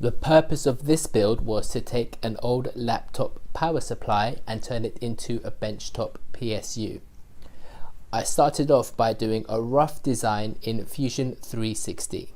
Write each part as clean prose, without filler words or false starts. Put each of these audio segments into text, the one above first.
The purpose of this build was to take an old laptop power supply and turn it into a benchtop PSU. I started off by doing a rough design in Fusion 360.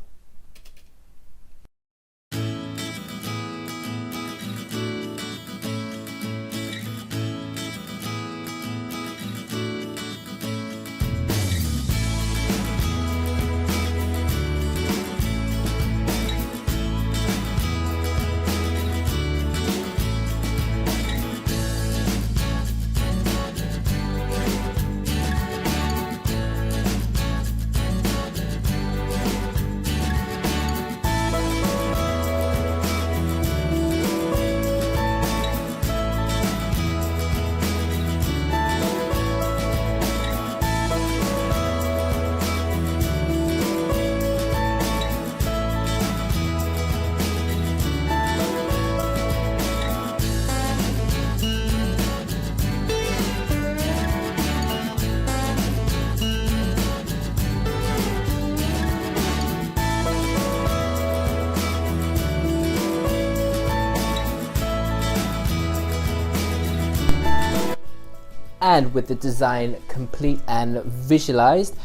And with the design complete and visualized,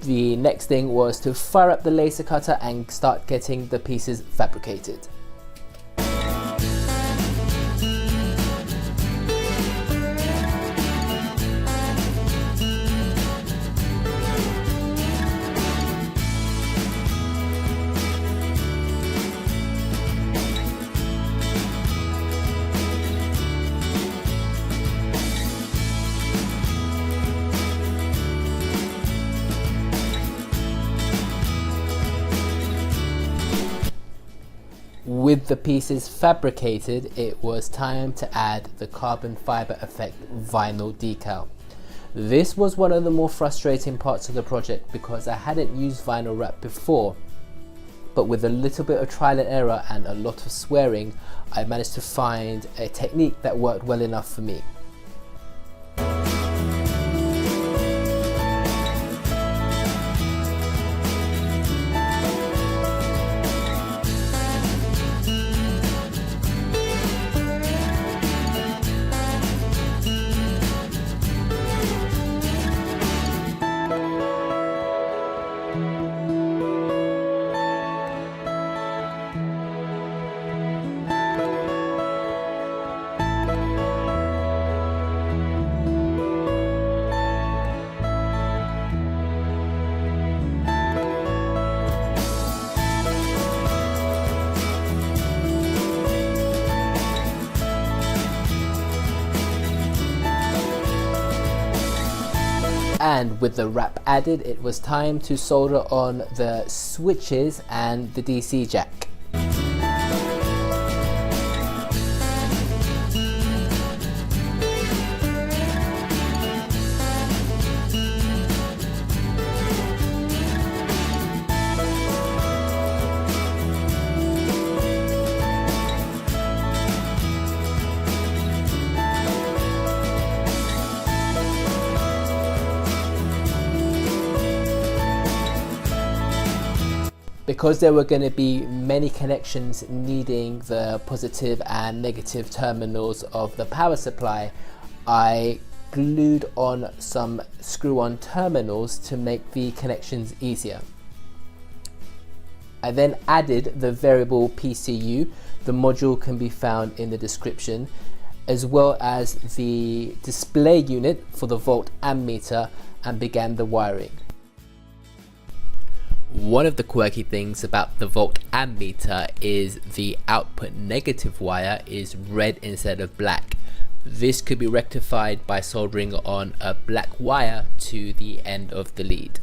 the next thing was to fire up the laser cutter and start getting the pieces fabricated. With the pieces fabricated, it was time to add the carbon fiber effect vinyl decal. This was one of the more frustrating parts of the project because I hadn't used vinyl wrap before, but with a little bit of trial and error and a lot of swearing, I managed to find a technique that worked well enough for me. And with the wrap added, it was time to solder on the switches and the DC jack. Because there were going to be many connections needing the positive and negative terminals of the power supply, I glued on some screw-on terminals to make the connections easier. I then added the variable PCU. The module can be found in the description, as well as the display unit for the volt ammeter, and began the wiring. One of the quirky things about the volt ammeter is the output negative wire is red instead of black. This could be rectified by soldering on a black wire to the end of the lead.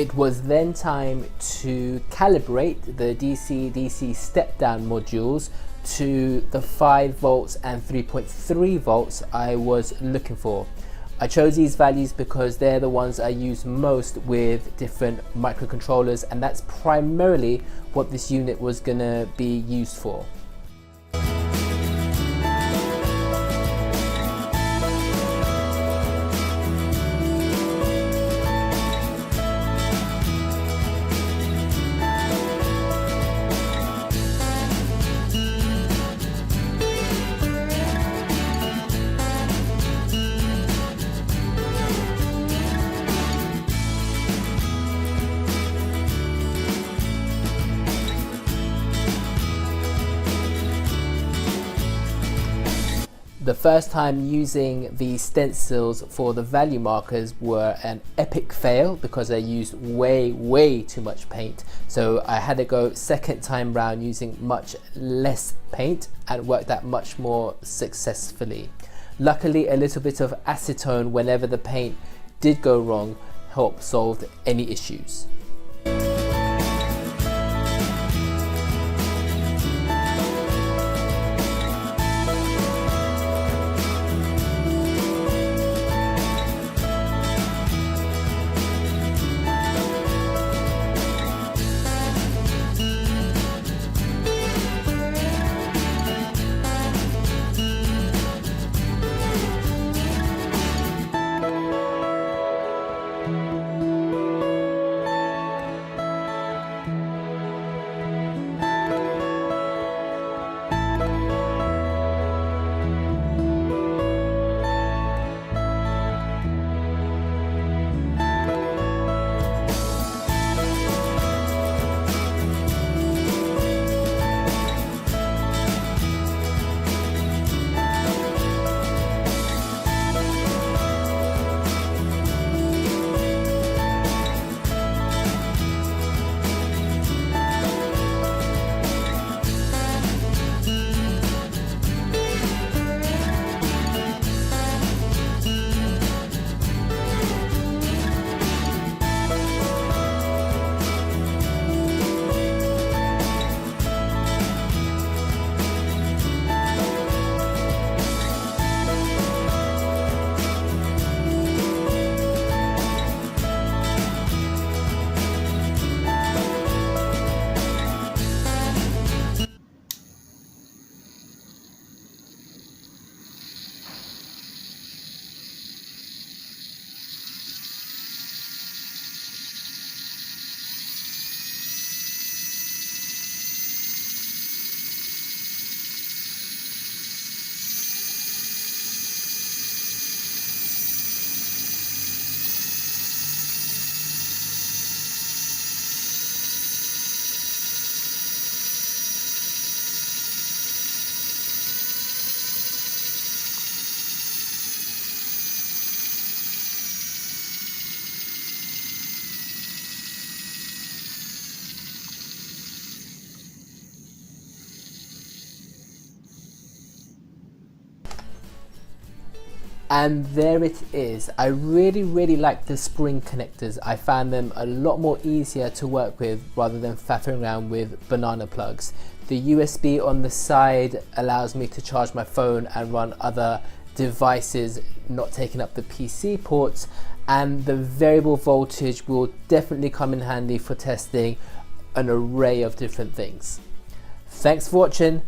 It was then time to calibrate the DC-DC step-down modules to the 5 volts and 3.3 volts I was looking for. I chose these values because they're the ones I use most with different microcontrollers, and that's primarily what this unit was gonna be used for. The first time using the stencils for the value markers were an epic fail because I used way too much paint. So I had to go second time round using much less paint and worked that much more successfully. Luckily, a little bit of acetone whenever the paint did go wrong helped solve any issues. And there it is. I really like the spring connectors. I found them a lot more easier to work with rather than faffing around with banana plugs. The USB on the side allows me to charge my phone and run other devices not taking up the PC ports, and the variable voltage will definitely come in handy for testing an array of different things. Thanks for watching.